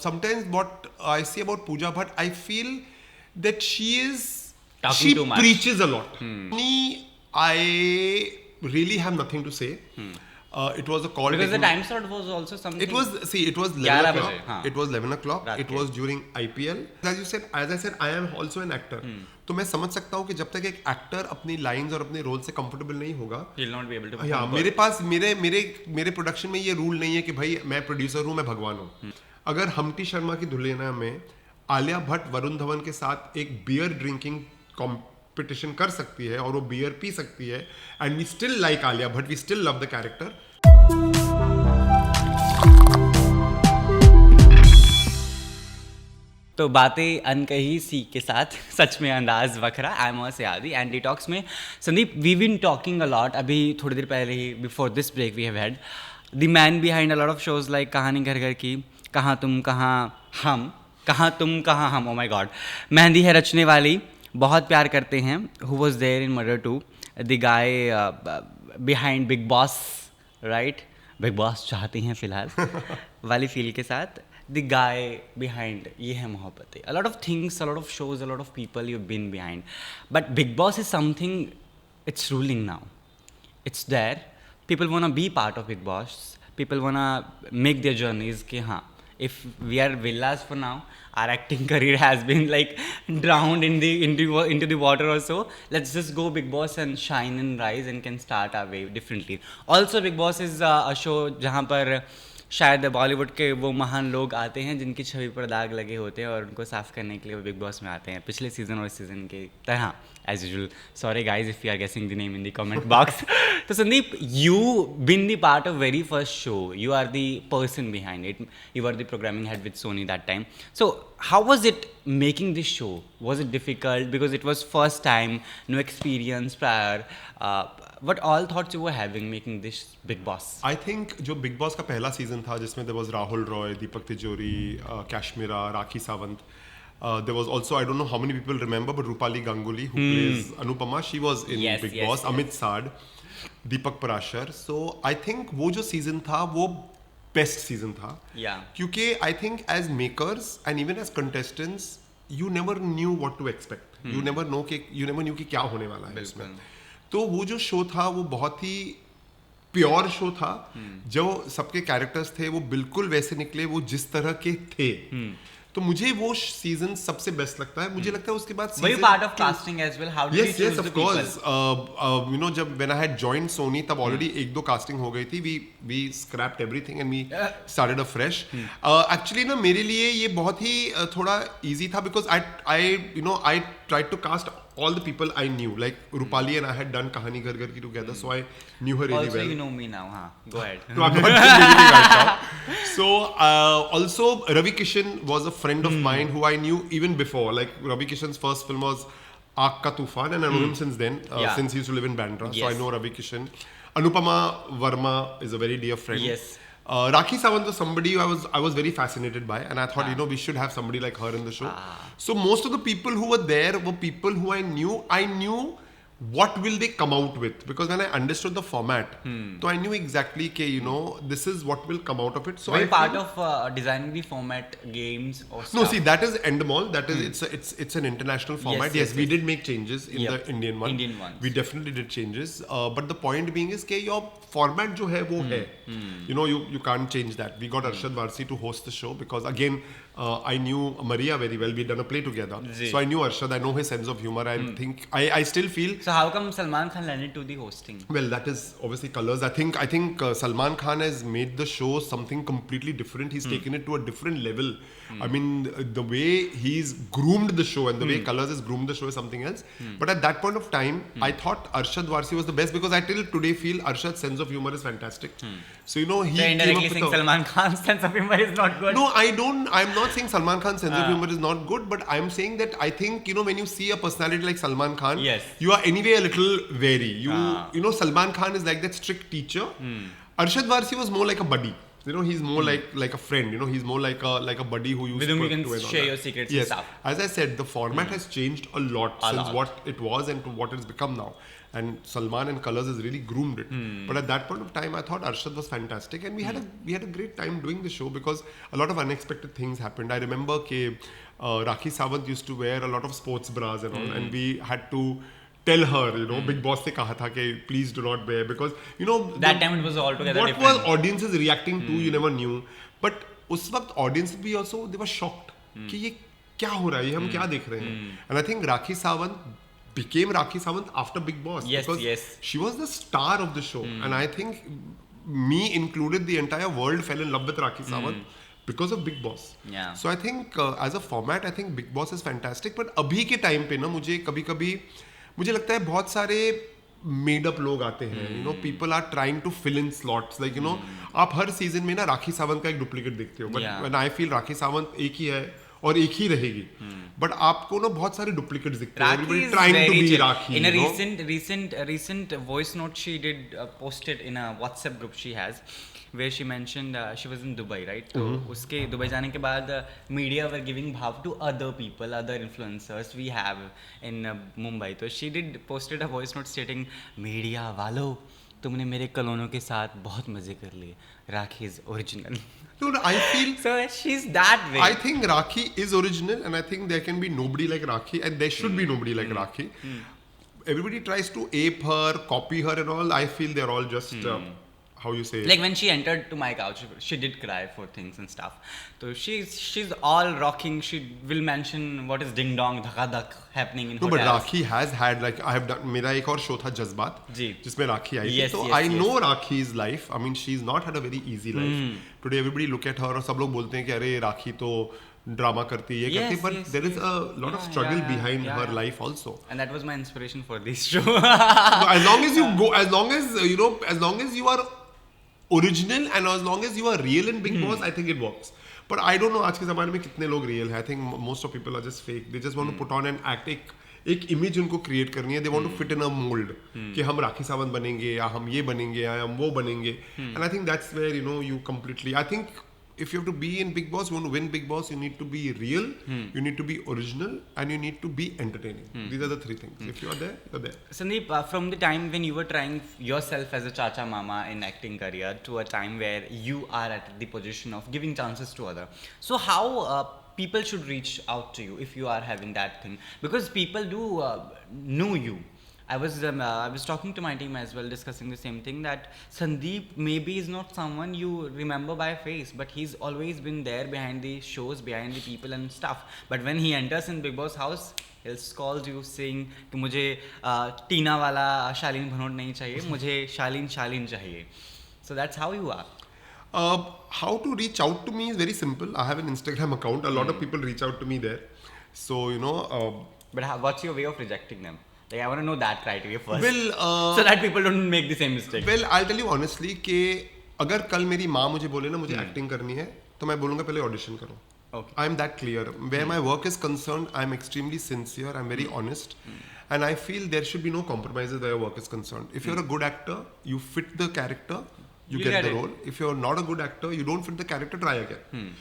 sometimes what I see about Pooja Bhatt, I feel that she Talking too much. preaches a lot. Me, I really have nothing to say. It was a call Because the taken- time slot was also something. It was 11 11 o'clock. baje, हाँ. It was 11 o'clock. रात It के. was during IPL. As I said, I am also an actor. तो मैं समझ सकता हूँ कि जब तक एक एक्टर अपनी लाइंस और अपने रोल से कंफर्टेबल नहीं होगा, He'll not be able to. हाँ, मेरे पास मेरे प्रोडक्शन में ये रूल नहीं है कि भाई मैं प्रोड्यूसर हूँ, मैं भगवान हूँ. अगर हम्टी शर्मा की दुल्हनिया में आलिया भट्ट वरुण धवन के साथ एक बियर ड्रिंकिंग कॉम्पिटिशन कर सकती है और वो बियर पी सकती है, and we still like Alia Bhatt, we still love the character. तो बातें अनकही सी के साथ सच में अंदाज वखरा. आई एम सियादी एंड डिटॉक्स में Sandeep we been talking a lot. अभी थोड़ी देर पहले ही before this break we have had the man behind a lot of shows like Kahaani Ghar घर की, कहाँ तुम कहाँ हम, ओ माय गॉड, मेहंदी है रचने वाली, बहुत प्यार करते हैं, who was there in Murder 2, the guy behind Bigg Boss, right, Bigg Boss चाहते हैं फिलहाल वाली फील के साथ, the guy behind ये है Mohabbatein. A lot of things, a lot of shows, a lot of people you've been behind. But Bigg Boss is something, it's ruling now. It's there. People want to be part of Bigg Boss. People want to make their journeys कि हाँ, if we are villas for now, our acting career has been like drowned into the water or so. Let's just go Bigg Boss and shine and rise and can start our way differently. Also Bigg Boss is a show जहाँ पर शायद बॉलीवुड के वो महान लोग आते हैं जिनकी छवि पर दाग लगे होते हैं और उनको साफ करने के लिए वो बिग बॉस में आते हैं, पिछले सीज़न और इस सीज़न के तरह as usual. Sorry guys if you are guessing the name in the comment box. तो Sandeep, you been the part of very first show, you are the person behind it, you are the programming head with Sony that time. So how was it making this show? Was it difficult because it was first time, no experience prior? What all thoughts you were having making this Bigg Boss? I think जो big boss का पहला season था जिसमें there was Rahul Roy, दीपक तिजोरी, Kashmira, Rakhi Sawant. There was also, I don't know how many people remember, but Rupali Ganguly, who plays Anupama, she was in Bigg Boss. Amit Saad, Deepak Parashar. So I think वो जो season था वो best season था. क्योंकि I think as makers and even as contestants you never knew what to expect, you never knew कि क्या होने वाला है इसमें. तो वो जो शो था वो बहुत ही प्योर शो था. जो सबके कैरेक्टर्स थे वो बिल्कुल वैसे निकले, वो जिस तरह के थे. तो मुझे वो सीजन सबसे बेस्ट लगता है. मुझे लगता है उसके बाद were you part of casting as well? How did you choose the people? Yes, of course. You know, जब when I had joined Sony तब already एक दो casting हो गई थी. We scrapped everything and we started afresh. Actually ना मेरे लिए ये बहुत ही थोड़ा easy था because I tried to cast all the people I knew. Like Rupali and I had done Kahani Ghar Ghar Ki together, so I knew her really also, well. Also, you know me now, huh? Go ahead. No, I'm not really right now. So, also Ravi Kishan was a friend of mine who I knew even before. Like Ravi Kishan's first film was Aag Ka Tufan, and I know him since then, since he used to live in Bandra. Yes. So I know Ravi Kishan. Anupama Verma is a very dear friend. Yes. Rakhi Sawant was somebody I was very fascinated by, and I thought we should have somebody like her in the show. So most of the people who were there were people who I knew what will they come out with, because when I understood the format, so I knew exactly this is what will come out of it. So were you part of designing the format, games or stuff? No, see, that is Endemol. That is it's an international format. Yes, we did make changes in the Indian one. We definitely did changes. But the point being is that your format जो है वो है. You can't change that. We got Arshad Varsi to host the show because again I knew Maria very well. We'd done a play together. So I knew Arshad. I know his sense of humor. I think I still feel. So how come Salman Khan landed to the hosting? Well, that is obviously colors. I think Salman Khan has made the show something completely different. He's taken it to a different level. I mean, the way he's groomed the show and the way Colors has groomed the show is something else. But at that point of time, I thought Arshad Varsi was the best because I till today feel Arshad's sense of humor is fantastic. So he indirectly saying Salman Khan's sense of humor is not good. No, I'm not saying Salman Khan's sense of humor is not good, but I'm saying that I think when you see a personality like Salman Khan, you are anyway a little wary. Salman Khan is like that strict teacher. Arshad Varsi was more like a buddy. You know, he's more like a friend. You know, he's more like a buddy who you With whom you spoke can to and all share that. your secrets and Yes, stuff. as I said, the format has changed a lot A since lot. what it was and to what it's become now. And Salman and Colors has really groomed it. But at that point of time, I thought Arshad was fantastic, and we had a great time doing the show because a lot of unexpected things happened. I remember that Rakhi Sawant used to wear a lot of sports bras and all, and we had to tell her, you know, Big Boss se kaha tha ke please do not wear, because you know That time it was altogether what different. was audiences reacting to, you never knew. But उस वक्त audience भी also they were shocked कि ये क्या हो रहा है, ये हम क्या देख रहे हैं. And I think Rakhi Sawant became Rakhi Sawant after Big Boss, Yes, because yes. she was the star of the show, and I think me included, the entire world fell in love with Rakhi Sawant because of Big Boss. Yeah. So I think as a format, I think Big Boss is fantastic. But अभी के time पे ना मुझे कभी-कभी मुझे लगता है बहुत सारे मेड अप लोग आते हैं, you know, people are trying to fill in slots, like you know, आप हर सीजन में ना राखी सावंत का एक डुप्लीकेट देखते हो, but Yeah. When I feel Rakhi Sawant एक ही है और एक ही रहेगी, बट आपको ना बहुत सारे डुप्लीकेट्स दिखते हैं, Rakhi everybody is trying to very be chill. Rakhi. In a you know? recent voice note she did posted in a WhatsApp group she has, where she mentioned she was in Dubai, right? तो उसके Dubai जाने के बाद media were giving भाव to other people, other influencers we have in Mumbai. तो she did posted a voice note stating, media वालों, तुमने मेरे कलोनों के साथ बहुत मजे कर लिए. Rakhi is original. No, I feel So she's that way. I think Rakhi is original, and I think there can be nobody like Rakhi, and there should be nobody like Rakhi. Everybody tries to ape her, copy her, and all. I feel they're all just how you say. Like when she entered to my couch, she did cry for things and stuff. So she's all rocking. She will mention what is ding dong, dhaka dhak happening in No, but hotels. Rakhi has had, like, I have done. मेरा एक और show था जज्बात, जी. जिसमें Rakhi आई थी. Yes, So yes, I yes. know Rakhi's life. I mean, she's not had a very easy life. Today everybody look at her और सब लोग बोलते हैं कि अरे राखी तो ड्रामा करती है, ये Yes, करती है, but yes, there is yes. a lot of Yeah, struggle yeah, behind yeah, her yeah. life also. And that was my inspiration for this show. So as long as you go, as long as you know, as long as you are original and as long as you are real in Big Boss, I think it works. But I don't know आज के ज़माने में कितने लोग real हैं. I think most of people are just fake. They just want to put on an act. एक image उनको create करनी है. They want to fit in a mold कि हम राखी सावंत बनेंगे या हम ये बनेंगे या हम वो बनेंगे. And I think that's where, you know, you completely, I think if you have to be in Big Boss, you want to win Big Boss, you need to be real, you need to be original, and you need to be entertaining. These are the three things. If you are there, you're there. Sandeep, from the time when you were trying yourself as a chacha mama in acting career to a time where you are at the position of giving chances to other, so how people should reach out to you if you are having that thing? Because people do know you. I was talking to my team as well, discussing the same thing, that Sandeep maybe is not someone you remember by face, but he's always been there behind the shows, behind the people and stuff. But when he enters in Big Boss house, he'll call you saying कि मुझे टीना वाला शालीन भनोट नहीं चाहिए, मुझे शालीन चाहिए. So that's how you are. How to reach out to me is very simple. I have an Instagram account. A lot of people reach out to me there. So, you know. But what's your way of rejecting them? Like, I want to know that criteria first. Well, so that people don't make the same mistake. Well, I'll tell you honestly कि अगर कल मेरी माँ मुझे बोले ना मुझे acting करनी है, तो मैं बोलूँगा पहले ऑडिशन करो. Okay. I'm that clear. Where my work is concerned, I'm extremely sincere. I'm very honest. And I feel there should be no compromises where your work is concerned. If you're a good actor, you fit the character, you get the role. If you're not a good actor, you don't fit the character, try again.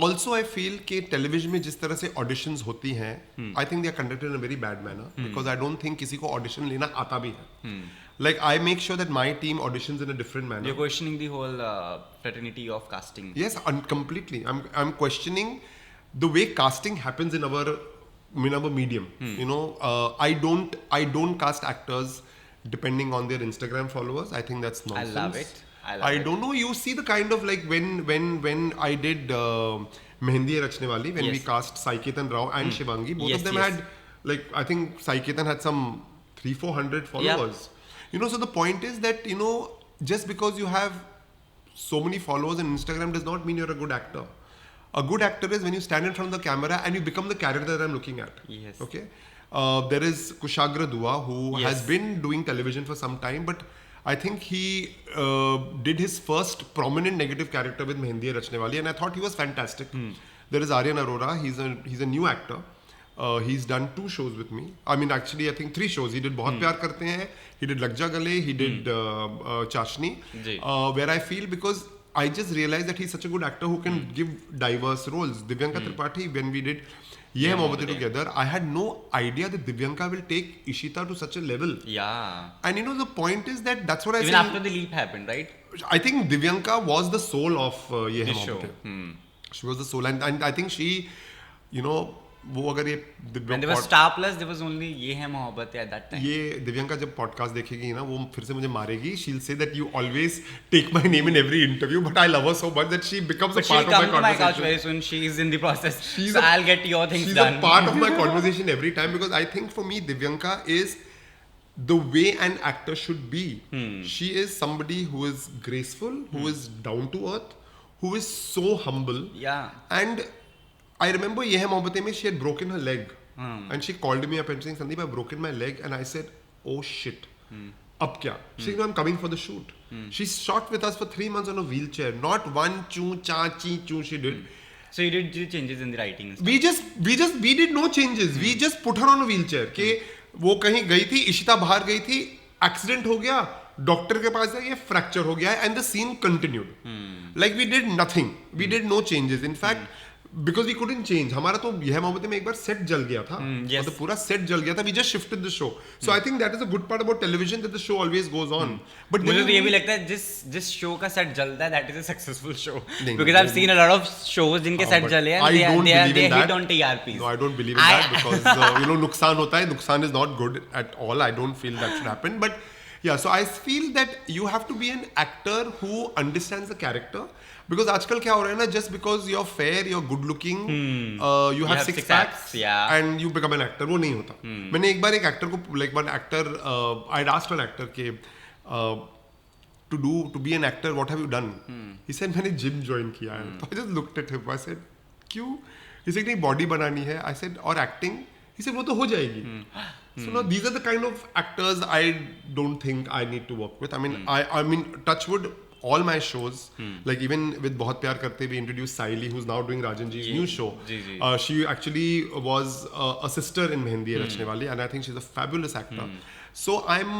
Also, I feel कि television में जिस तरह से auditions होती हैं, I think they are conducted in a very bad manner because I don't think किसी को audition लेना आता भी है. Like, I make sure that my team auditions in a different manner. You're questioning the whole fraternity of casting. Yes, completely. I'm questioning the way casting happens in our medium. You know, I don't cast actors depending on their Instagram followers. I think that's nonsense. I love it. I don't know. You see the kind of, like, when I did Mehendi Rachne Wali, when we cast Saiketan Rao and Shivangi, both of them had, like, I think Saiketan had some 300-400 followers. You know, so the point is that, you know, just because you have so many followers on Instagram does not mean you're a good actor. A good actor is when you stand in front of the camera and you become the character that I'm looking at. Yes. Okay. There is Kushagra Dua, who has been doing television for some time, but I think he did his first prominent negative character with Mehendi Rachne Wali, and I thought he was fantastic. There is Aryan Arora. He's a new actor. He's done 2 shows with me. I mean, actually, I think 3 shows. He did Bahut Pyar Karte Hain. He did Lag Ja Gale. He did Chashni. Where I feel, because I just realized that he's such a good actor who can give diverse roles. Divyanka Tripathi, when we did Ye Hai Mohabbatein together, I had no idea that Divyanka will take Ishita to such a level. Yeah. And you know, the point is that that's what I Even say. after the leap happened, right? I think Divyanka was the soul of Ye Hai This show. Mohabbatein. She was the soul, and I think she, you know, वो अगर ये When there was Star Plus, there was only Ye Hai Mohabbatein at that time. ये दिव्यांका जब podcast देखेगी ना वो फिर से मुझे मारेगी. She'll say that you always take my name in every interview, but I love her so much that she becomes But a she'll part of my come to my couch conversation. very soon. She is in the process. She's So a- I'll get your things She's done. a part of my conversation every time because I think for me Divyanka is the way an actor should be. She is somebody who is graceful, who is down to earth, who is so humble. Yeah. And I remember Ye Hai Mohabbatein mein she had broken her leg. And she called me up and saying, Sandeep, I've broken my leg. And I said, oh shit. Ab kya? She said, no, I'm coming for the shoot. She shot with us for 3 months on a wheelchair. Not one choo, cha, chi, choo she did. So you did the changes in the writing and stuff. We did no changes. We just put her on a wheelchair. कि वो कहीं गई थी, इशिता बाहर गई थी, accident हो गया, डॉक्टर के पास गया, ये फ्रैक्चर हो गया है, and the scene continued. Like we did nothing. We did no changes. In fact, because we couldn't change. हमारा तो यह मोहब्बतें में एक बार सेट जल गया था. yes. मतलब पूरा सेट जल गया था. We just shifted the show. So I think that is a good part about television that the show always goes on. But मुझे when तो ये you- भी लगता है जिस शो का सेट जलता है that is a successful show. नहीं, Because I've seen a lot of shows जिनके सेट but जले हैं I and don't they believe in hit that. on TRPs. No, I don't believe in that because you know नुकसान होता है. नुकसान is not good at all. I don't feel that should happen. But yeah, so I feel that you have to be an actor who understands the character. Because आजकल क्या हो रहा है ना, just because you're fair, you're good looking, you have six packs, yeah. and you become an actor. वो नहीं होता. मैंने एक बार एक एक्टर को, like one actor, I'd asked an actor के to be an actor, what have you done? He said मैंने gym join किया है. So I just looked at him. I said क्यों? He said नहीं body बनानी है. I said और acting? He said वो तो हो जाएगी. So now these are the kind of actors I don't think I need to work with. I mean, I mean, touch wood. All my shows, like even with बहुत प्यार करते, we introduced Saili, who's now doing Rajan Ji's new show. She actually was a sister in Mehendi Rachne Wali, and I think she's a fabulous actor. So I'm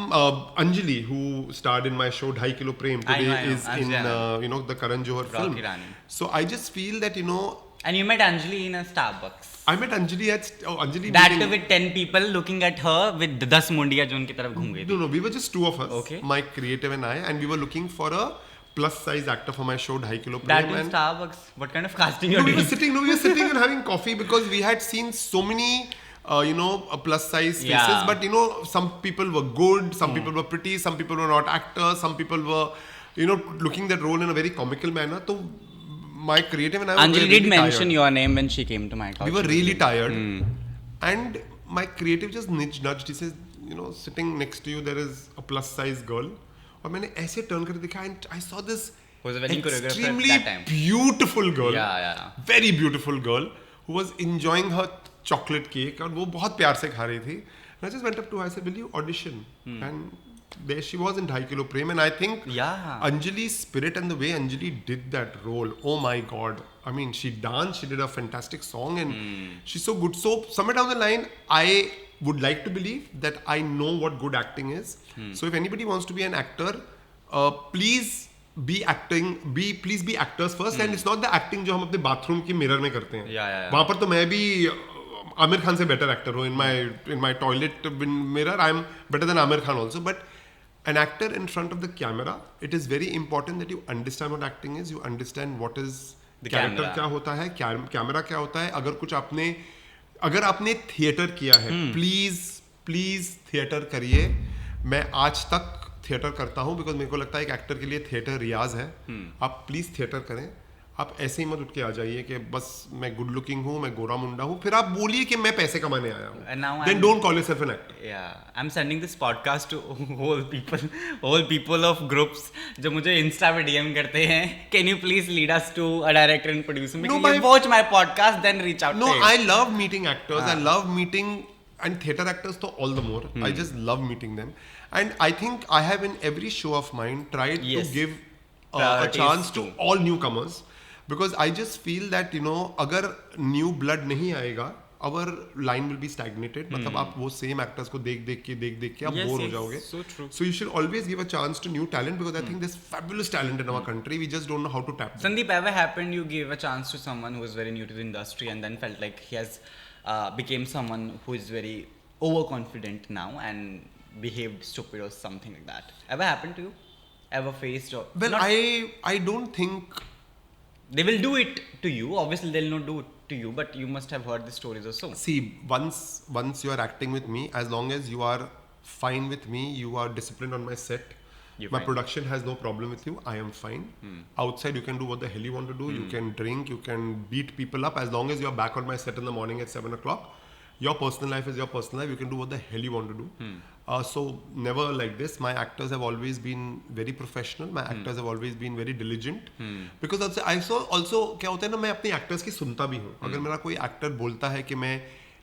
Anjali, who starred in my show 2.5 Kilo Prem today, I know. is in you know the Karan Johar film. Rani. So I just feel that you know. And you met Anjali in a Starbucks. I met Anjali at Anjali. That meeting. too with 10 people looking at her with 10 मुंडिया जो उनकी तरफ घूम गई थी. No, we were just two of us, Okay. my creative and I, and we were looking for a plus size actor for my show 2.5 Kilo Prem. That in and Starbucks. What kind of casting no, you're we were doing? sitting and having coffee because we had seen so many you know plus size faces, Yeah. but you know some people were good, some people were pretty, some people were not actors, some people were you know looking that role in a very comical manner. So my creative and I were Anjali really did mention tired. your name when she came to my couch. We were really tired, and my creative just nudged. He says, you know, sitting next to you there is a plus size girl. और मैंने ऐसे turn करके देखा and I saw this Was a wedding choreographer at extremely that time. beautiful girl, Yeah. very beautiful girl who was enjoying her chocolate cake और वो बहुत प्यार से खा रही थी. And I just went up to her. I said, will you audition? And there she was in 2.5 Kilo Prem, and I think Yeah. Anjali's spirit and the way Anjali did that role, oh my god. I mean, she danced, she did a fantastic song, and she's so good. So somewhere down the line, I would like to believe that I know what good acting is. So if anybody wants to be an actor, please be please be actors first. And it's not the acting जो हम अपने bathroom की mirror में करते हैं. Yeah. वहाँ पर तो मैं भी आमिर खान से better actor हूँ. In my toilet mirror, I'm better than Amir Khan also. But an actor in front of the camera, it is very important that you understand what acting is. You understand what is The character camera. क्या होता है, camera क्या होता है. अगर आपने theatre किया है, प्लीज थिएटर करिए. मैं आज तक थिएटर करता हूँ बिकॉज मेरे को लगता है एक एक्टर के लिए थिएटर रियाज है. आप प्लीज थिएटर करें. आप ऐसे ही मत उठ के आ जाइए कि बस मैं गुड लुकिंग हूँ, मैं गोरा मुंडा हूँ, फिर आप बोलिए कि मैं पैसे कमाने आया And now हूँ. Then I'm- don't call yourself an actor. Yeah, I'm sending this podcast to whole people of groups जो मुझे Insta पे DM करते हैं. Can you please lead us to a director and producer? No, You watch my podcast, then reach out No, to him. I love meeting actors. I love meeting and theatre actors to all the more. I just love meeting them. And I think I have in every show of mine tried Yes. to give a Priorities chance to to- all newcomers. Because I just feel that, you know, अगर new blood नहीं आएगा, our line will be stagnated. मतलब आप वो same actors को देख के आप बोर हो जाओगे. So true. So you should always give a chance to new talent because I think there's fabulous talent in our country. We just don't know how to tap them. Sandeep, ever happened you gave a chance to someone who is very new to the industry and then felt like he has became someone who is very overconfident now and behaved stupid or something like that? Ever happened to you? Ever faced or Well, not? I don't think. They will do it to you. Obviously, they'll not do it to you, but you must have heard the stories or so. See, once you are acting with me, as long as you are fine with me, you are disciplined on my set. You're My fine. production has no problem with you. I am fine. Outside, you can do what the hell you want to do. You can drink. You can beat people up. As long as you are back on my set in the morning at 7 o'clock, your personal life is your personal life. You can do what the hell you want to do. So never like this. My actors have always been very professional. My actors have always been very diligent. Because also क्या होता है ना, मैं अपने actors की सुनता भी हूँ. अगर मेरा कोई actor बोलता है कि मैं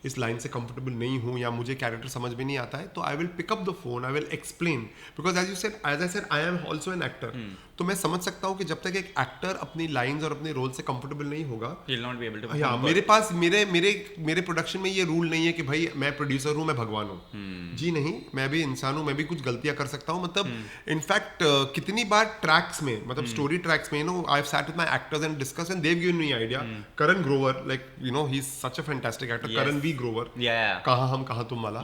इस लाइन से कंफर्टेबल नहीं हूँ या मुझे कैरेक्टर समझ में नहीं आता है, तो I will pick up the phone, I will explain, because as I said I am also an actor. तो मैं समझ सकता हूँ कि जब तक एक एक्टर अपनी लाइंस और अपने रोल से कंफर्टेबल नहीं होगा, He'll not be able to. हाँ, मेरे पास मेरे प्रोडक्शन में ये रूल नहीं है कि भाई मैं प्रोड्यूसर हूँ, मैं भगवान हूँ. जी नहीं, मैं भी इंसान हूँ, मैं भी कुछ गलतियां कर सकता हूँ. मतलब इनफैक्ट कितनी बार ट्रैक्स में, मतलब स्टोरी ट्रैक्स में, I have sat with my actors and discuss and they have given me idea. Karan Grover, like he is such a fantastic actor. Karan V Grover, कहाँ हम कहाँ तुम वाला,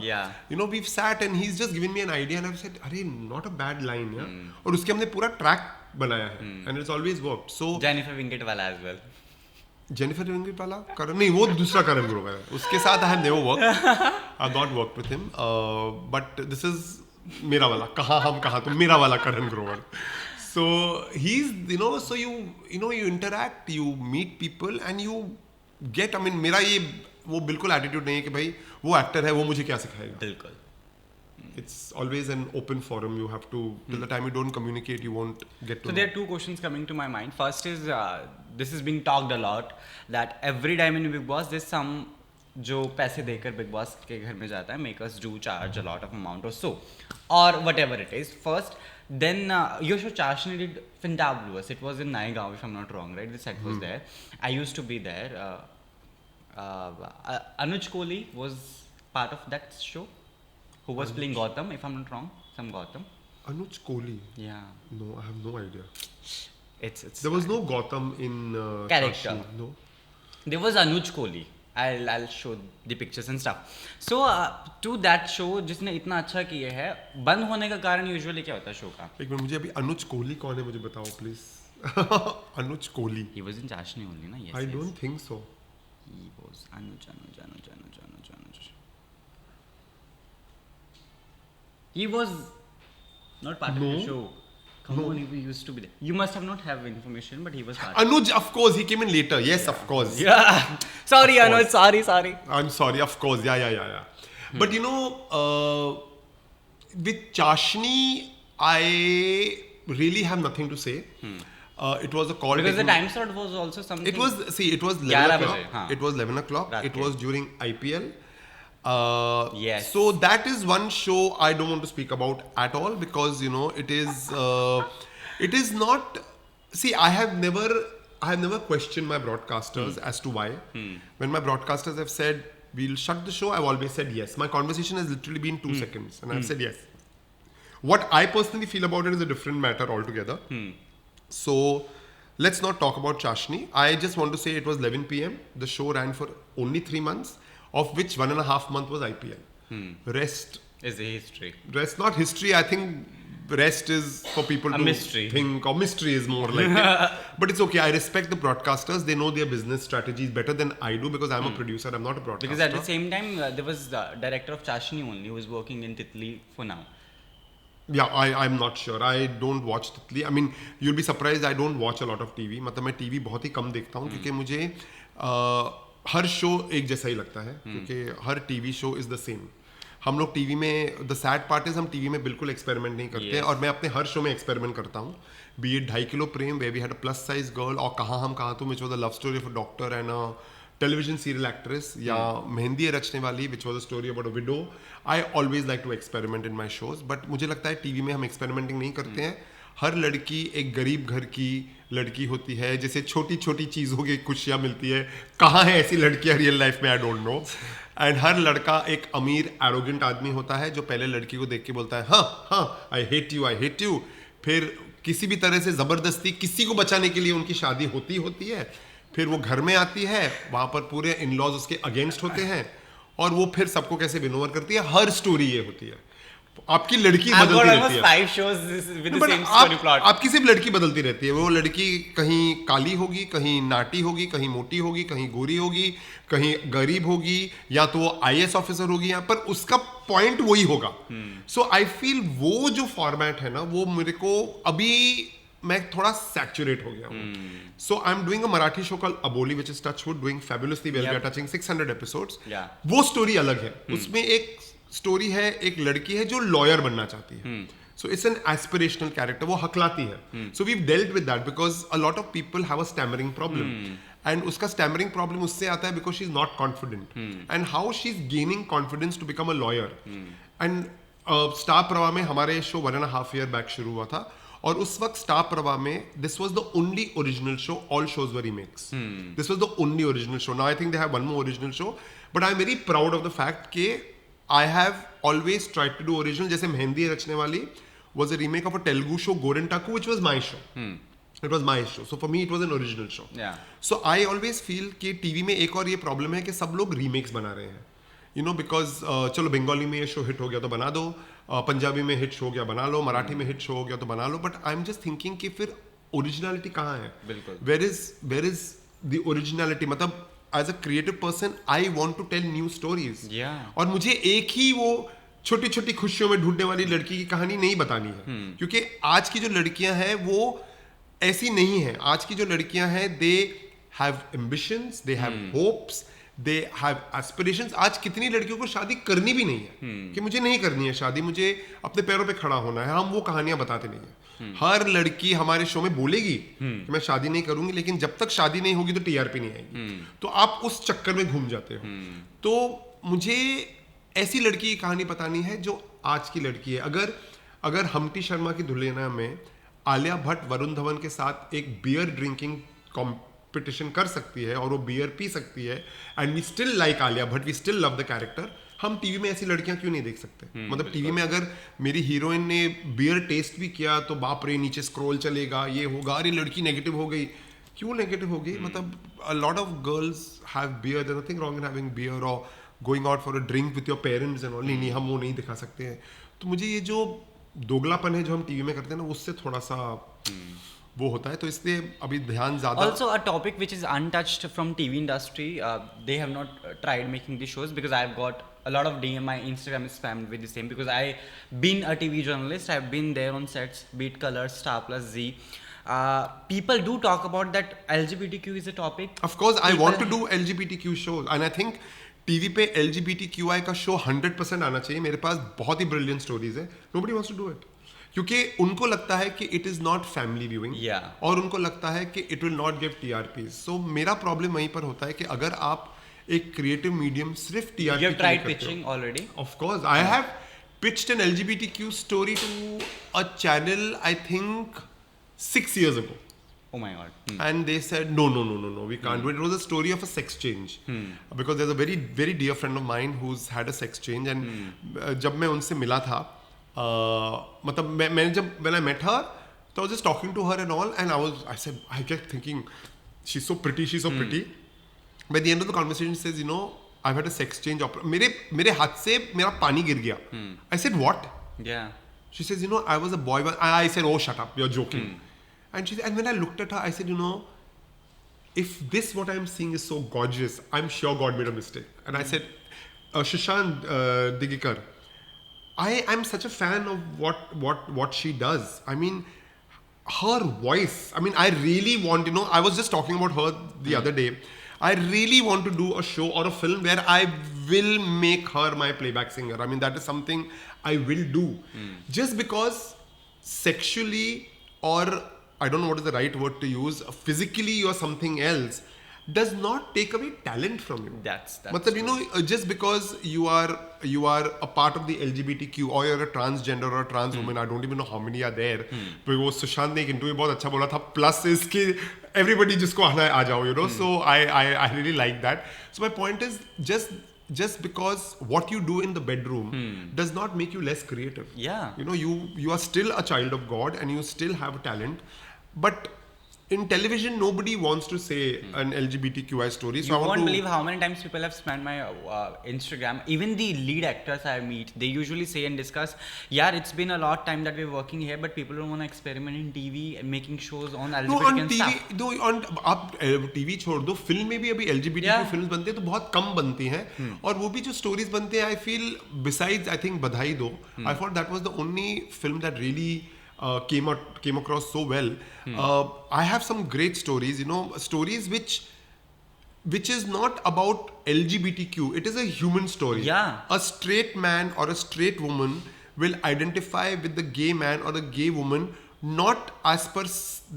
we sat and he is just given me an idea and I said अरे not a bad line यार, और उसके हमने पूरा ट्रैक बनाया है and it's always worked. So Jennifer Winget वाला एज वेल. जेनिफर विंगेट वाला करण नहीं, वो दूसरा करण ग्रोवर है. उसके साथ I have never worked, I not worked with him, but this is मेरा वाला, कहाँ हम कहाँ तुम, मेरा वाला करण Grover. So he's so you interact, you meet people and you get, मेरा ये वो बिल्कुल एटीट्यूड नहीं है कि भाई वो एक्टर है, वो मुझे क्या सिखाएगा. बिल्कुल. It's always an open forum. You have to, till the time you don't communicate, you won't get to So know. there are two questions coming to my mind. First is this is being talked a lot that every time in Bigg Boss there's some जो पैसे देकर big boss के घर में जाता है, makers do charge a lot of amount और सो और what ever it is. First then your show Charshni did fantabulous. It was in Naigaon, if I'm not wrong, right? The set was there. I used to be there. Anuj Kohli was part of that show, who was playing Gautam, if I'm not wrong. Some Gautam. Anuj Kohli? Yeah. No, I have no idea. It's There was no Gautam in character. Charshni, no. There was Anuj Kohli. I'll show the pictures and stuff. So to that show जिसने इतना अच्छा किया है, बंद होने का कारण usually क्या होता है शो का? एक मिनट, मुझे अभी अनुज कोहली कौन है मुझे बताओ please. Anuj Kohli. He was in Charshni only, ना? Yes. I don't think so. He was Anuj. He was not part of the show. Come on, he used to be there. You must have not have information, but he was part. Anuj, of course, he came in later. Yes, of course. Yeah. Sorry, Anuj. Sorry. I'm sorry, of course. Yeah. But with Charshni, I really have nothing to say. It was a call. Because the time slot was also something. It was 11 o'clock. हाँ. It was 11 o'clock. It was during IPL. Yes. So that is one show I don't want to speak about at all because it is not. See, I have never questioned my broadcasters as to why. When my broadcasters have said we'll shut the show, I've always said yes. My conversation has literally been 2 seconds, and I've said yes. What I personally feel about it is a different matter altogether. So let's not talk about Charshni. I just want to say it was 11 p.m. The show ran for only 3 months. Of which 1.5 month was IPL. Rest is a history. Rest, not history. I think rest is for people to mystery. Think, or mystery is more like it. But it's okay. I respect the broadcasters. They know their business strategies better than I do because I'm a producer. I'm not a broadcaster. Because at the same time, there was the director of Charshni only who was working in Titli for now. Yeah, I'm not sure. I don't watch Titli. I mean, you'll be surprised. I don't watch a lot of TV. मतलब मैं TV बहुत ही कम देखता हूँ क्योंकि मुझे हर show एक जैसा ही लगता है क्योंकि हर TV show is the same. हम लोग टीवी में, द सैड पार्ट इज हम टीवी में बिल्कुल एक्सपेरिमेंट नहीं करते. और मैं अपने हर शो में एक्सपेरिमेंट करता हूँ. बी इट 2.5 किलो प्रेम way we had a plus size girl, और कहाँ हम कहाँ तुम which was the love story of a doctor and a television serial actress, या मेहंदी रचने वाली which was a story about a widow. I always like to experiment in my shows, but मुझे लगता है टीवी में हम एक्सपेरिमेंटिंग नहीं करते हैं. हर लड़की एक गरीब घर की लड़की होती है, जैसे छोटी छोटी चीज़ों की खुशियाँ मिलती है. कहाँ है ऐसी लड़कियाँ रियल लाइफ में, आई डोंट नो. एंड हर लड़का एक अमीर एरोगेंट आदमी होता है जो पहले लड़की को देख के बोलता है हाँ हाँ आई हेट यू. फिर किसी भी तरह से ज़बरदस्ती किसी को बचाने के लिए उनकी शादी होती है. फिर वो घर में आती है, वहाँ पर पूरे इन लॉज उसके अगेंस्ट होते हैं और वो फिर सबको कैसे विनोवर करती है. हर स्टोरी ये होती है. आपकी लड़की बदलती रहती है. 5 shows with the same story plot. आपकी सिर्फ लड़की बदलती रहती है. वो लड़की कहीं काली होगी, कहीं नाटी होगी, कहीं मोटी होगी, कहीं गोरी होगी, कहीं गरीब होगी, या तो वो IAS ऑफिसर होगी. यहाँ पर उसका पॉइंट वही होगा. सो आई फील वो जो फॉर्मेट है ना, वो मेरे को अभी मैं थोड़ा सैचुरेट हो गया हूँ. So I am doing a Marathi show called Aboli which is touchwood, doing fabulously well. We are touching 600 episodes. वो स्टोरी अलग है. उसमें एक स्टोरी है, एक लड़की है जो लॉयर बनना चाहती है. So it's an aspirational character. वो हकलाती है. So we dealt with that because a lot of people have a stammering problem. And उसका स्टैमरिंग प्रॉब्लम उससे आता है because she is not confident. And how she is gaining confidence to become a lawyer. And star Pravah में हमारे show 1.5 year back शुरू हुआ था. और उस वक्त स्टार प्रवाह में this was the only original show. All shows were remakes. This was the only original show. Now I think they have one more original show, but I am very proud of the fact के I have always tried to do original. जैसे मेहंदी रचने वाली was a remake of a Telugu show Gorintaku, which was my show. It was my show. So for me it was an original show. Yeah. So I always feel कि TV में एक और ये problem है कि सब लोग remakes बना रहे हैं. You know, because चलो बंगाली में ये शो हिट हो गया तो बना दो, पंजाबी में हिट हो गया बना लो, मराठी में हिट शो हो गया तो बना लो. But I am just thinking कि फिर ओरिजिनलिटी कहाँ है? बिल्कुल. Where is the originality? मतलब as a creative person I want to tell new stories. और मुझे एक ही वो छोटी छोटी खुशियों में ढूंढने वाली लड़की की कहानी नहीं बतानी है. क्योंकि आज की जो लड़कियां हैं वो ऐसी नहीं है. आज की जो लड़कियां हैं they have ambitions, they have hopes, they have aspirations. आज कितनी लड़कियों को शादी करनी भी नहीं है कि मुझे नहीं करनी है शादी, मुझे अपने पैरों पे खड़ा होना है. हम वो कहानियां बताते नहीं है. हर लड़की हमारे शो में बोलेगी कि मैं शादी नहीं करूंगी, लेकिन जब तक शादी नहीं होगी तो TRP नहीं आएगी. तो आप उस चक्कर में घूम जाते हो. तो मुझे ऐसी लड़की की कहानी बतानी है जो आज की लड़की है. अगर हमटी शर्मा की दुल्हनिया में आलिया भट्ट वरुण धवन के साथ एक बियर ड्रिंकिंग कॉम्पिटिशन कर सकती है और वो बियर पी सकती है, and we still like Alia Bhatt, we still love the character, हम टीवी में ऐसी लड़कियां क्यों नहीं देख सकते? मतलब टीवी में अगर मेरी हीरोइन ने बियर टेस्ट भी किया तो बाप रे नीचे स्क्रॉल चलेगा, ये होगा, अरे लड़की नेगेटिव हो गई. क्यों नेगेटिव हो गई? मतलब a lot of girls have beer, there nothing wrong in having beer और going out for a drink with your parents and all. नहीं, हम वो नहीं दिखा सकते हैं. तो मुझे ये जो दोगलापन है जो हम टीवी में करते हैं ना, उससे थोड़ा सा वो होता है. तो इसलिए अभी ध्यान ज्यादा. Also a topic which is untouched from TV industry, they have not tried making these shows, because I've got a lot of DM. My Instagram is spammed with the same because I've been a TV journalist. I've been there on sets, Beat Colors, Star Plus, Z. People do talk about that LGBTQ is a topic. Of course, I want to do LGBTQ shows, and I think TV पे LGBTQI का show 100% आना चाहिए. मेरे पास बहुत ही brilliant stories है. Nobody wants to do it क्योंकि उनको लगता है कि it is not family viewing, और उनको लगता है कि it will not give TRPs. So मेरा प्रॉब्लम वहीं पर होता है कि अगर आप एक क्रिएटिव मीडियम सिर्फ TRP You have tried pitching already? Of course, I have pitched an LGBTQ story to a channel I think 6 years ago. Oh my god. And they said no, we can't do it. It was a story of a sex change. Because there's a very very dear friend of mine who's had a sex change, and जब मैं उनसे मिला था, मतलब मैंने जब when I met her, so I was just talking to her and all, and I kept thinking she's so pretty. By the end of the conversation she says, you know, I've had a sex change. मेरे हाथ से मेरा पानी गिर गया. I said what? Yeah. She says, you know, I was a boy. I said, oh shut up, you're joking. And when I looked at her, I said, you know, if this what I'm seeing is so gorgeous, I'm sure God made a mistake. And I said, Shishant Digikar, I'm such a fan of what she does. I mean, her voice. I mean, I really want, you know, I was just talking about her the other day. I really want to do a show or a film where I will make her my playback singer. I mean, that is something I will do. Just because sexually, or I don't know what is the right word to use, physically you're something else, does not take away talent from you. That's मतलब, you know, just because you are a part of the LGBTQ or you're a transgender or a trans woman, I don't even know how many are there. तो वो सुशांत ने एक interview में बहुत अच्छा बोला था. Plus इसके everybody जिसको आना है आ जाओ, you know. So I really like that. So my point is just because what you do in the bedroom does not make you less creative. Yeah. You know, you are still a child of God and you still have a talent, but in television nobody wants to say an LGBTQI story. So You I want won't to believe how many times people have spammed my Instagram. Even the lead actors I meet, they usually say and discuss, yeah, it's been a lot time that we're working here, but people don't want to experiment in TV and making shows on no, LGBTQ on and TV, stuff. no, on आप TV छोड़ दो, film में भी अभी LGBTQ films बनते हैं तो बहुत कम बनती हैं. और वो भी जो स्टोरीज बनते हैं, I feel besides I think बधाई दो, I thought that was the only film that really came across so well. I have some great stories, you know, stories which is not about LGBTQ. It is a human story. Yeah. A straight man or a straight woman will identify with the gay man or the gay woman not as per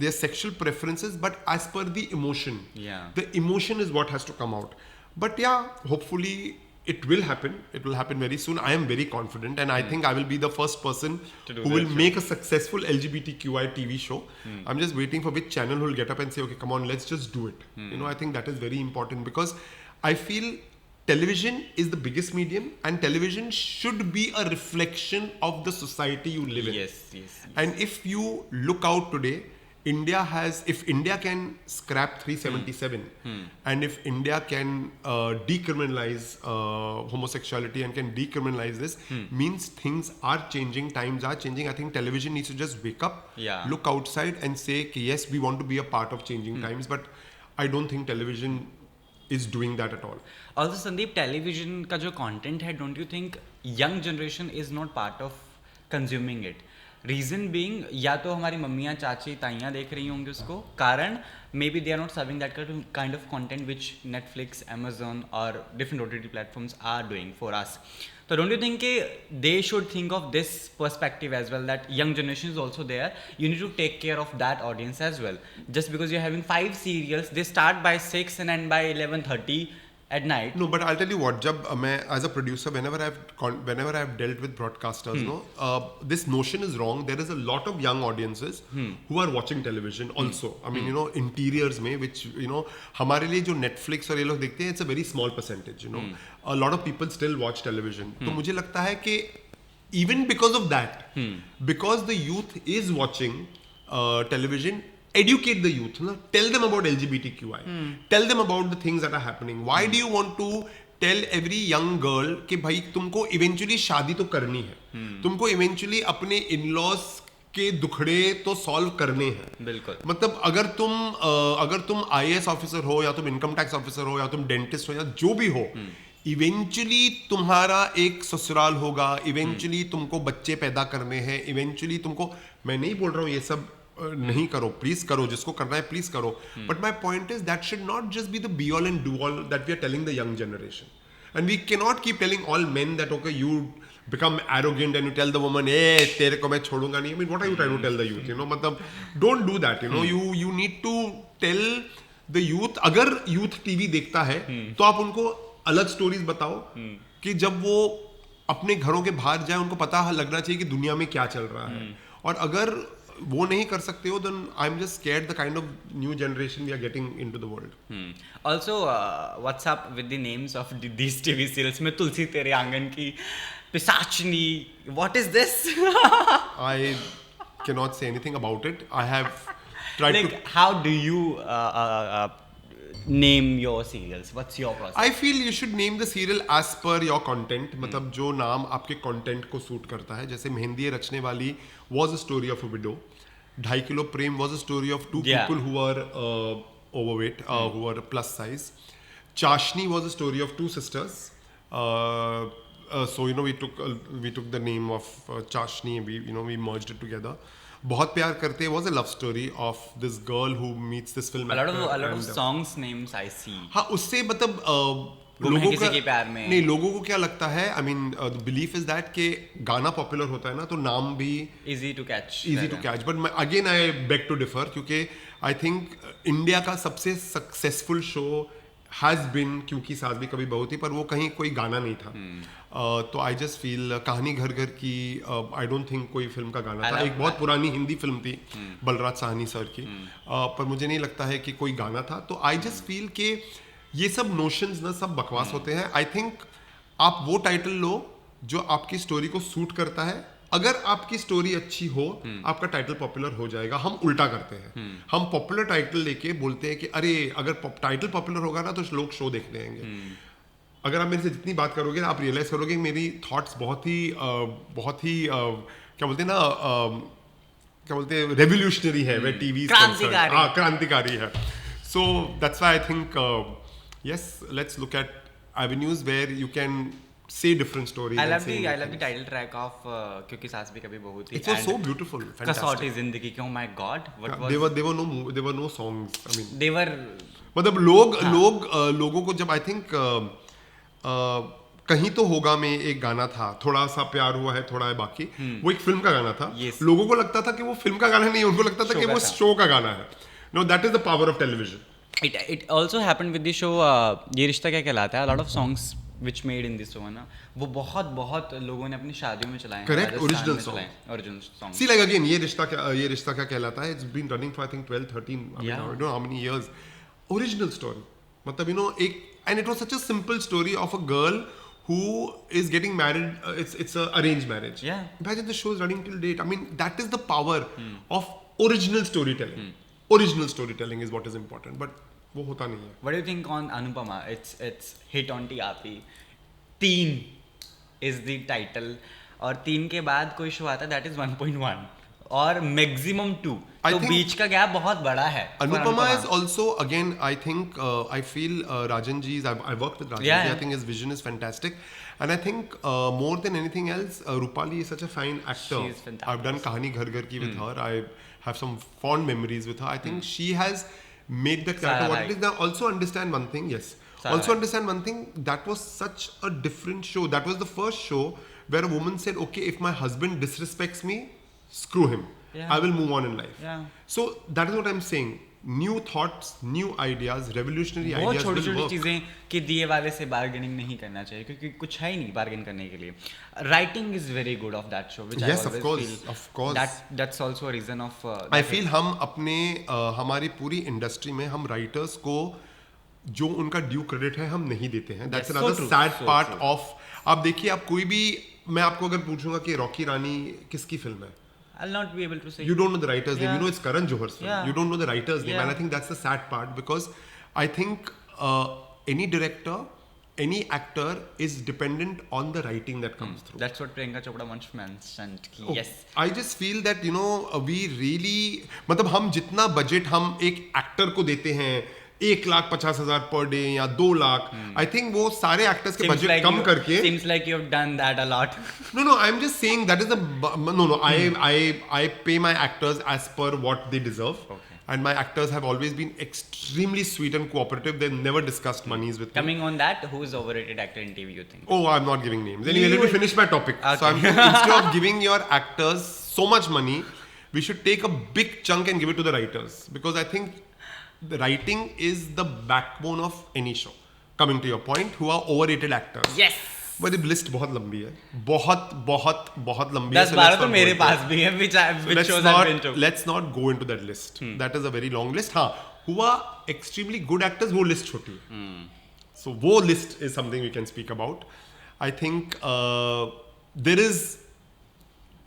their sexual preferences but as per the emotion. Yeah. The emotion is what has to come out. But yeah, hopefully it will happen. It will happen very soon. I am very confident, and I think I will be the first person who will make a successful LGBTQI TV show. I'm just waiting for which channel will get up and say, okay, come on, let's just do it. You know, I think that is very important because I feel television is the biggest medium, and television should be a reflection of the society you live in. Yes. And if you look out today, if India can scrap 377 and if India can decriminalize homosexuality and can decriminalize this, means things are changing, times are changing. I think television needs to just wake up, look outside and say, okay, yes, we want to be a part of changing times, but I don't think television is doing that at all. Also, Sandeep, television का जो content है, don't you think young generation is not part of consuming it? Reason being, या तो हमारी मम्मियाँ चाची ताइयाँ देख रही होंगी उसको, कारण may be they are not serving that kind of content which Netflix, Amazon और different OTT platforms are doing for us. तो डोंट यू थिंक कि they should think of this perspective as well, that young generation is also there, you need to take care of that audience as well. Just because you are having 5 serials, they start by 6 and end by 11:30 at night. No, but I'll tell you what, जब मैं as a producer, whenever I've dealt with broadcasters, this notion is wrong. There is a lot of young audiences who are watching television also. I mean, you know, interiors में, which, you know, हमारे लिए जो Netflix और ये लोग देखते हैं, it's a very small percentage, you know. A lot of people still watch television. तो मुझे लगता है कि even because of that, because the youth is watching television, educate the youth, tell them about LGBTQI, tell them about the things that are happening. Why do you want to tell every young girl कि भाई तुमको eventually शादी तो करनी है, तुमको eventually अपने in-laws के दुखड़े तो सॉल्व करने हैं. बिल्कुल. मतलब अगर तुम IAS ऑफिसर हो या तुम इनकम टैक्स ऑफिसर हो या तुम डेंटिस्ट हो या जो भी हो, इवेंचुअली तुम्हारा एक ससुराल होगा, इवेंचुअली तुमको बच्चे पैदा करने हैं, इवेंचुअली तुमको, मैं नहीं बोल रहा हूँ ये सब नहीं करो, प्लीज करो, जिसको करना है प्लीज करो, but my point is that should not just be the be all and do all that we are telling the young generation. And we can not keep telling all men that okay you become arrogant and you tell the woman, hey, तेरे को मैं छोड़ूंगा नहीं. I mean, what are you trying to tell the youth? You know, मतलब don't do that. You know, you need to tell the youth. अगर youth TV देखता है तो आप उनको अलग stories बताओ कि जब वो अपने घरों के बाहर जाए उनको पता लगना चाहिए कि दुनिया में क्या चल रहा है. और अगर वो नहीं कर सकते हो, then I'm just scared the kind of new generation we are getting into the world. Also, what's up with the names of these TV serials? में तुलसी तेरे आंगन की, पिशाचनी, what is this? I cannot say anything about it. I have tried like, to. how do you name your serials? What's your process? I feel you should name the serial as per your content. मतलब जो नाम आपके content को suit करता है. जैसे मेहंदी रचने वाली was a story of a widow. 2.5 kilo Prem was a story of two people who were overweight, who were plus size. Chashni was a story of 2 sisters. So you know, we took the name of Chashni and we merged it together. बहुत प्यार करते was a love story of this girl who meets this film actor. A lot of songs names I see. हाँ, उससे मतलब लोगों किसी के प्यार में नहीं, लोगों को क्या लगता है, I mean the belief is that कि गाना पॉपुलर होता है ना तो नाम भी easy to catch. But again I beg to differ, क्योंकि आई थिंक इंडिया का सबसे सक्सेसफुल शो हैज़ बिन क्योंकि सास भी कभी बहू थी, पर वो कहीं कोई गाना नहीं था. तो आई जस्ट फील कहानी घर घर की आई डोंट थिंक कोई फिल्म का गाना था. एक बहुत पुरानी हिंदी फिल्म थी बलराज साहनी सर की, पर मुझे नहीं लगता है कि कोई गाना था. तो आई जस्ट फील कि ये सब नोशंस ना सब बकवास होते हैं. आई थिंक आप वो टाइटल लो जो आपकी स्टोरी को सूट करता है. अगर आपकी स्टोरी अच्छी हो आपका टाइटल पॉपुलर हो जाएगा. हम उल्टा करते हैं, हम पॉपुलर टाइटल लेके बोलते हैं कि अरे अगर टाइटल पॉपुलर होगा ना तो लोग शो देखने आएंगे. अगर आप मेरे से जितनी बात करोगे ना आप रियलाइज करोगे मेरी थॉट्स बहुत ही क्या बोलते हैं ना क्या बोलते हैं रेवोल्यूशनरी है. वे टीवी क्रांतिकारी है. So that's why I think yes, let's look at avenues where you can say different stories. I love the title track of क्योंकि सास भी कभी बहू थी. It was so beautiful, fantastic. कसौटी जिंदगी की, oh my god, what was there were no songs. I mean, they were मतलब लोगों को जब I think कहीं तो होगा में एक गाना था, थोड़ा सा प्यार हुआ है थोड़ा है बाकी, वो एक फिल्म का गाना था. लोगों को लगता था कि वो फिल्म का गाना नहीं है, उनको लगता था कि वो शो का गाना है. No, that is the power of television. It also happened with the show ये रिश्ता क्या कहलाता है. A lot of songs which made in this show है ना, वो बहुत लोगों ने अपनी शादियों में चलाए. Correct, original song. See like again ये रिश्ता क्या कहलाता है. It's been running for I think 12, 13, I mean, I don't know how many years. Original story. मतलब you know and it was such a simple story of a girl who is getting married. It's a arranged marriage. Yeah. Imagine the show is running till date. I mean that is the power of original storytelling. Original storytelling is what is important, but वो होता नहीं है. What do you think on Anupama? It's hit on TRP. 3 is the title और 3 के बाद कोई show आता है that is 1.1 और maximum 2. तो बीच का गैप बहुत बड़ा है. Anupama is also again I think I feel Rajan ji's I worked with Rajan ji. I think his vision is fantastic and I think more than anything else Rupali is such a fine actor. She is fantastic. I've done Kahani Ghar Ghar Ki with her. I have some fond memories with her. I think she has made that character what it is. Now also understand one thing, yes. Also understand one thing, that was such a different show. That was the first show where a woman said, okay, if my husband disrespects me, screw him. Yeah. I will move on in life. Yeah. So that is what I'm saying. New thoughts, new ideas, revolutionary ideas will work. बहुत छोटी चीजें कि दिए वाले से bargaining नहीं करना चाहिए क्योंकि कुछ है ही नहीं बार्गेन करने के लिए. Writing is very good of that show, which yes, I always feel. Of course. That's also a reason of. I feel हम अपने हमारी पूरी इंडस्ट्री में हम राइटर्स को जो उनका ड्यू क्रेडिट है हम नहीं देते हैं. That's another sad part of. आप देखिए आप कोई भी मैं आपको अगर पूछूंगा कि रॉकी रानी किसकी फिल्म है. I'll not be able to say. You don't know the writer's name. You know it's Karan Johar's film. You don't know the writer's name, and I think that's the sad part because I think any director, any actor is dependent on the writing that comes through. That's what Priyanka Chopra once mentioned. Yes. I just feel that you know we really मतलब हम जितना budget हम एक actor को देते हैं 1,50,000 per day या 2 lakh. I think वो सारे एक्टर्स के बजट कम करके. Seems like you have done that a lot. No, I'm just saying that is the no. I pay my actors as per what they deserve. Okay. And my actors have always been extremely sweet and cooperative. They've never discussed monies with me. Coming on that, who is overrated actor in TV you think? Oh, I'm not giving names. Anyway, let me finish my topic. Okay. So instead of giving your actors so much money, we should take a big chunk and give it to the writers because I think the writing is the backbone of any show. Coming to your point, who are overrated actors? Yes. But the list बहुत लंबी है, बहुत लंबी है. 10-12 तो मेरे पास भी है, which shows I've been to. Let's not go into that list. That is a very long list. हाँ, who are extremely good actors, वो list छोटी है. So वो list is something we can speak about. I think there is.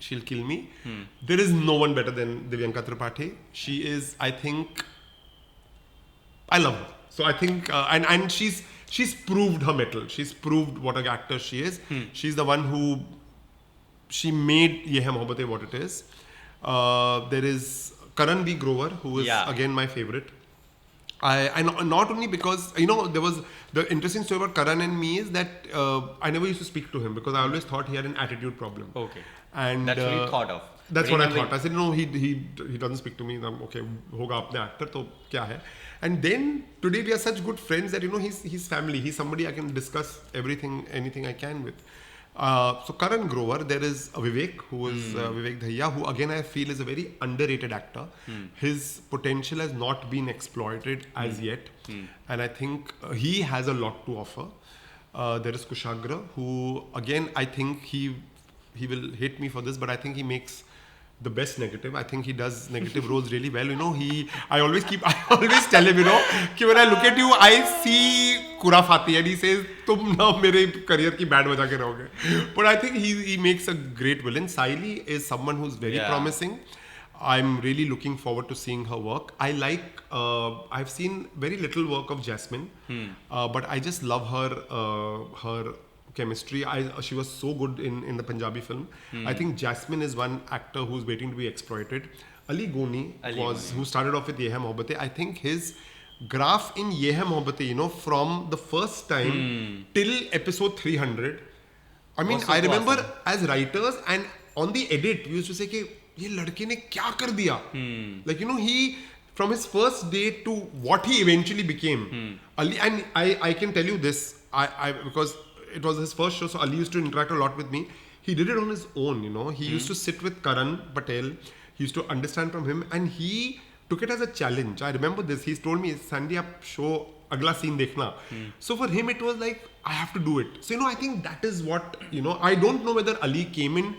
She'll kill me. There is no one better than Divyanka Tripathi. She is, I think. I love her. So I think, and she's proved her mettle. She's proved what an actor she is. She's the one who she made Ye Hai Mohabbatein what it is. There is Karan B. Grover, who is again my favorite. I not only because you know there was the interesting story about Karan and me is that I never used to speak to him because I always thought he had an attitude problem. Okay. And that's what you thought of. That's what I thought. I said no, he doesn't speak to me. I'm okay, होगा अपने actor तो क्या है? And then today we are such good friends that you know he's family. He's somebody I can discuss everything, anything I can with. So Karan Grover, there is Vivek, who is Vivek Dhaiya, who again I feel is a very underrated actor. His potential has not been exploited as yet, and I think he has a lot to offer. There is Kushagra, who again I think he will hate me for this, but I think he makes the best negative. I think he does negative roles really well. You know, I always tell him, you know, कि when I look at you, I see Kurafati, and he says, तुम ना मेरे career की band बजा के रहोगे. But I think he makes a great villain. Saili is someone who's very promising. I'm really looking forward to seeing her work. I've seen very little work of Jasmine, but I just love her chemistry. She was so good in the Punjabi film. I think Jasmine is one actor who's waiting to be exploited. Ali Goni who started off with Ye Hai Mohabbatein. I think his graph in Ye Hai Mohabbatein, you know, from the first time till episode 300. I mean, I remember as writers and on the edit, we used to say कि ये लड़के ने क्या कर दिया? Like, you know, he from his first day to what he eventually became. Ali, and I can tell you this, because it was his first show, so Ali used to interact a lot with me. He did it on his own, you know. He used to sit with Karan Patel. He used to understand from him, and he took it as a challenge. I remember this. He's told me, Sandy, aap show agla scene dekhna. So for him, it was like, I have to do it. So, you know, I think that is what, you know, I don't know whether Ali came in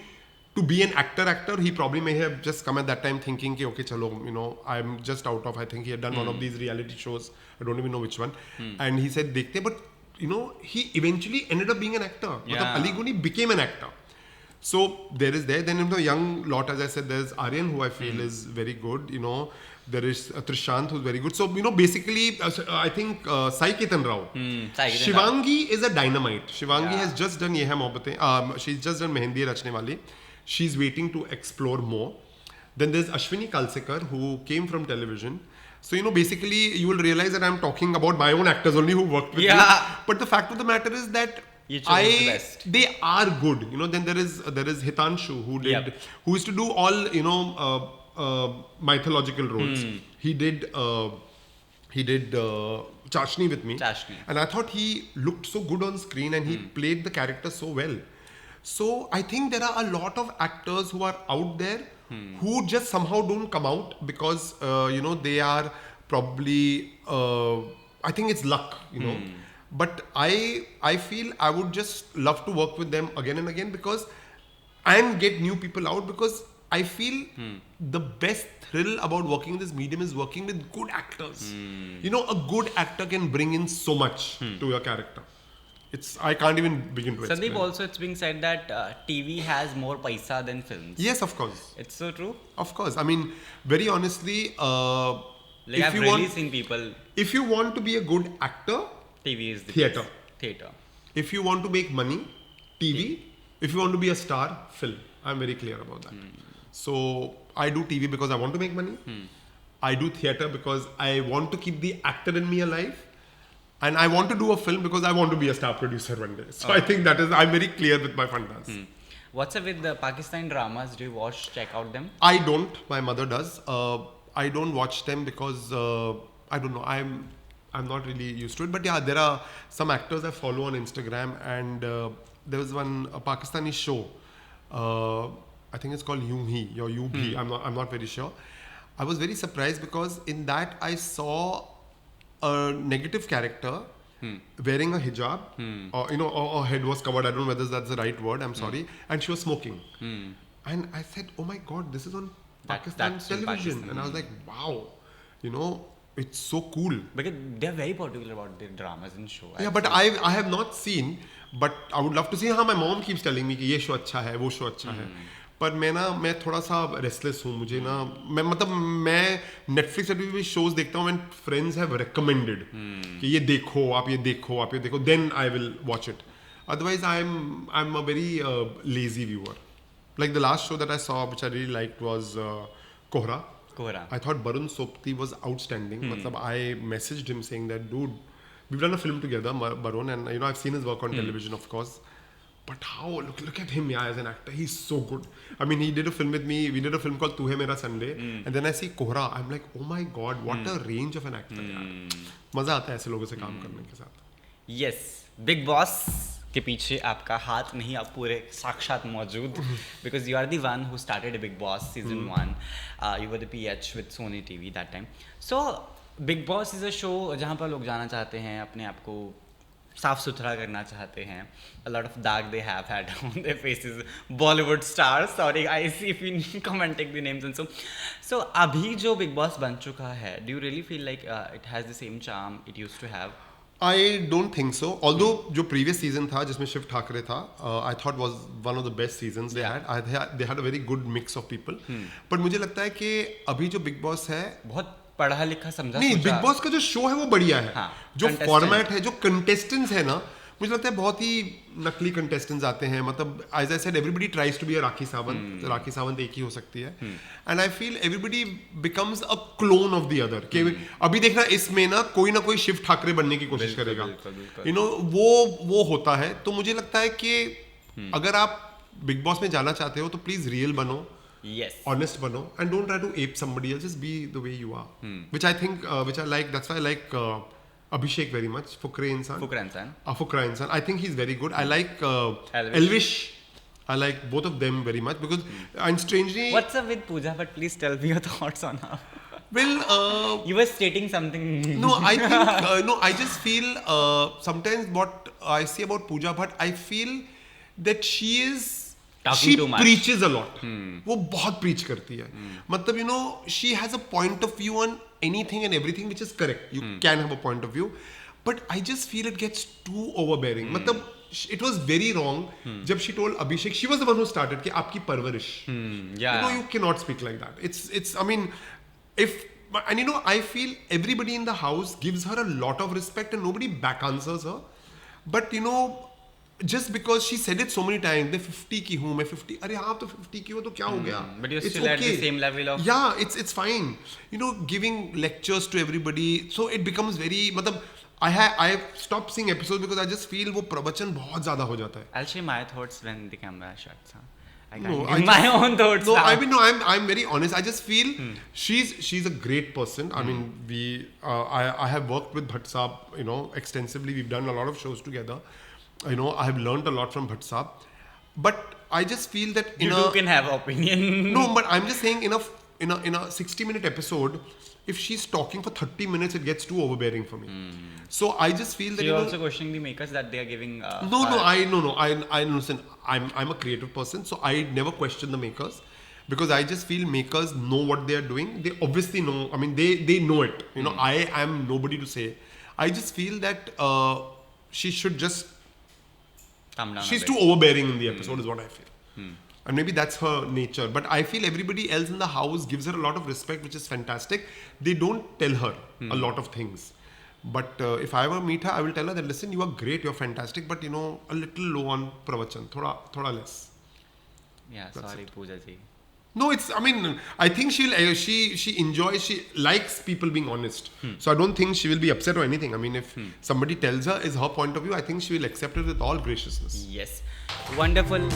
to be an actor. He probably may have just come at that time thinking, okay, chalo, you know, I'm just out of, I think he had done one of these reality shows. I don't even know which one. And he said, dekhte, but, you know, he eventually ended up being an actor. Yeah. Ali Guni became an actor. So there is there. Then in the young lot, as I said, there's Aryan, who I feel is very good. You know, there is Trishant, who's very good. So, you know, basically, I think Sai Ketan Rao. Shivangi is a dynamite. Shivangi has just done Ye Hai Mohabbatein. She's just done Mehendi Rachne Wali. She's waiting to explore more. Then there's Ashwini Kalsekar, who came from television. So, you know, basically, you will realize that I'm talking about my own actors only who worked with me. But the fact of the matter is that they are good. You know, then there is Hitanshu, who used to do all, you know, mythological roles. He did Chashni with me. And I thought he looked so good on screen and he played the character so well. So I think there are a lot of actors who are out there who just somehow don't come out because, you know, they are probably, I think it's luck, you know. But I feel I would just love to work with them again and again and get new people out, because I feel the best thrill about working in this medium is working with good actors. You know, a good actor can bring in so much to your character. I can't even begin to explain. Sandeep, also it's being said that TV has more paisa than films. Yes, of course. It's so true. Of course. I mean, very honestly, like I've really seen people. If you want to be a good actor, TV is the theatre. Theatre. If you want to make money, TV. If you want to be a star, film. I'm very clear about that. So I do TV because I want to make money. I do theatre because I want to keep the actor in me alive. And I want to do a film because I want to be a star producer one day. So I think I'm very clear with my fundas. What's up with the Pakistan dramas? Do you check out them? I don't. My mother does. I don't watch them because, I don't know, I'm not really used to it. But yeah, there are some actors I follow on Instagram, and there was a Pakistani show. I think it's called Yoon Hi or You Bhi. I'm not very sure. I was very surprised because in that I saw a negative character wearing a hijab, or you know, or head was covered. I don't know whether that's the right word. I'm sorry. And she was smoking. And I said, "Oh my God, this is on Pakistan television." Pakistan. And I was like, "Wow, you know, it's so cool." Because they're very particular about their dramas and show. Yeah, but I have not seen, but I would love to see. हाँ, my mom keeps telling me कि ये show अच्छा है, वो show अच्छा है. पर मैं थोड़ा सा रेस्टलेस हूँ. मुझे ना मैं Netflix पे भी shows देखता हूँ when friends have recommended कि ये देखो, then I will watch it. Otherwise, I'm a very lazy viewer. Like the last show that I saw, which I really liked, was Kohra. I thought Barun Sopti was outstanding. I messaged him saying that, dude, we've done a film together, Barun, and you know, I've seen his work on television, of course. But how? Look at him, as an actor. He's so good. I mean, he did a film with me. We did a film called Tu Hai Mera Sunday. And then I see Kohra. I'm like, oh my God, what a range of an actor. मजा आता है ऐसे लोगों से काम करने के साथ. Yes, Bigg Boss के पीछे आपका हाथ नहीं, आप पूरे साक्षात मौजूद, because you are the one who started Bigg Boss season 1, you were the PH with Sony TV that time. So Bigg Boss is a show जहाँ पर लोग जाना चाहते हैं, अपने आप को साफ सुथरा करना चाहते हैं. A lot of dark they have had on their faces. Bollywood stars, sorry I see if you commenting the names and so अभी जो बिग बॉस बन चुका है, do you really feel like it has the same charm it used to have? I don't think so. Although जो previous season था जिसमें शिव ठाकरे था, I thought was one of the best seasons they had. They had a very good mix of people. But मुझे लगता है कि अभी जो बिग बॉस है बहुत पढ़ा लिखा समझा नहीं, बिग बॉस का जो शो है वो बढ़िया है. हाँ, जो फॉर्मेट है, जो कंटेस्टेंट्स है ना, मुझे लगता है बहुत ही नकली कंटेस्टेंट्स आते हैं. मतलब as I said everybody tries to be a Rakhi Sawant. Rakhi Sawant एक ही हो सकती है. And I feel everybody becomes a clone of the other. कि अभी देखना इसमें ना कोई शिव ठाकरे बनने की कोशिश करेगा. यू नो वो होता है. तो मुझे लगता है कि अगर आप बिग बॉस में जाना चाहते हो तो प्लीज रियल बनो. Yes. Honest bano, and don't try to ape somebody else. Just be the way you are. Which I think, which I like. That's why I like Abhishek very much. Fukre insan. Fukra insan. I think he's very good. I like Elvish. I like both of them very much because, and strangely. What's up with Pooja? But please tell me your thoughts on her. Well, you were stating something. No, I think no. I just feel sometimes what I see about Pooja, but I feel that she preaches a lot. वो बहुत preach करती है. मतलब you know she has a point of view on anything and everything which is correct. You can have a point of view, but I just feel it gets too overbearing. मतलब it was very wrong जब she told Abhishek, she was the one who started कि आपकी परवरिश. Yeah. You know you cannot speak like that. It's I mean if and you know I feel everybody in the house gives her a lot of respect and nobody back answers her. But you know just because she said it so many times, मैं 50 की हूँ, मैं 50, अरे हाँ तो 50 की हो तो क्या हो गया? But you're still at the same level of. Yeah, it's fine. You know, giving lectures to everybody, so it becomes very मतलब I stopped seeing episodes because I just feel वो प्रवचन बहुत ज़्यादा हो जाता है. I'll share my thoughts when the camera shuts. I can't No, give my own thoughts. No, now. I mean no, I'm very honest. I just feel she's a great person. I mean I have worked with Bhatt Saab, you know, extensively. We've done a lot of shows together. You know, I have learned a lot from Bhatt Saab. But I just feel that you can have opinion. No, but I'm just saying in a 60-minute episode, if she's talking for 30 minutes, it gets too overbearing for me. So I just feel that so you're also questioning the makers that they are giving. I listen. I'm a creative person, so I never question the makers because I just feel makers know what they are doing. They obviously know. I mean, they know it. You know, I am nobody to say. I just feel that she should just. She's too overbearing in the episode is what I feel. And maybe that's her nature. But I feel everybody else in the house gives her a lot of respect, which is fantastic. They don't tell her a lot of things. But if I ever meet her, I will tell her that, listen, you are great, you're fantastic, but you know, a little low on pravachan, thoda less. Yeah, that's sorry, Pooja ji. No, I mean, I think she enjoys, she likes people being honest. So I don't think she will be upset or anything. I mean, if somebody tells her is her point of view, I think she will accept it with all graciousness. Yes. Wonderful.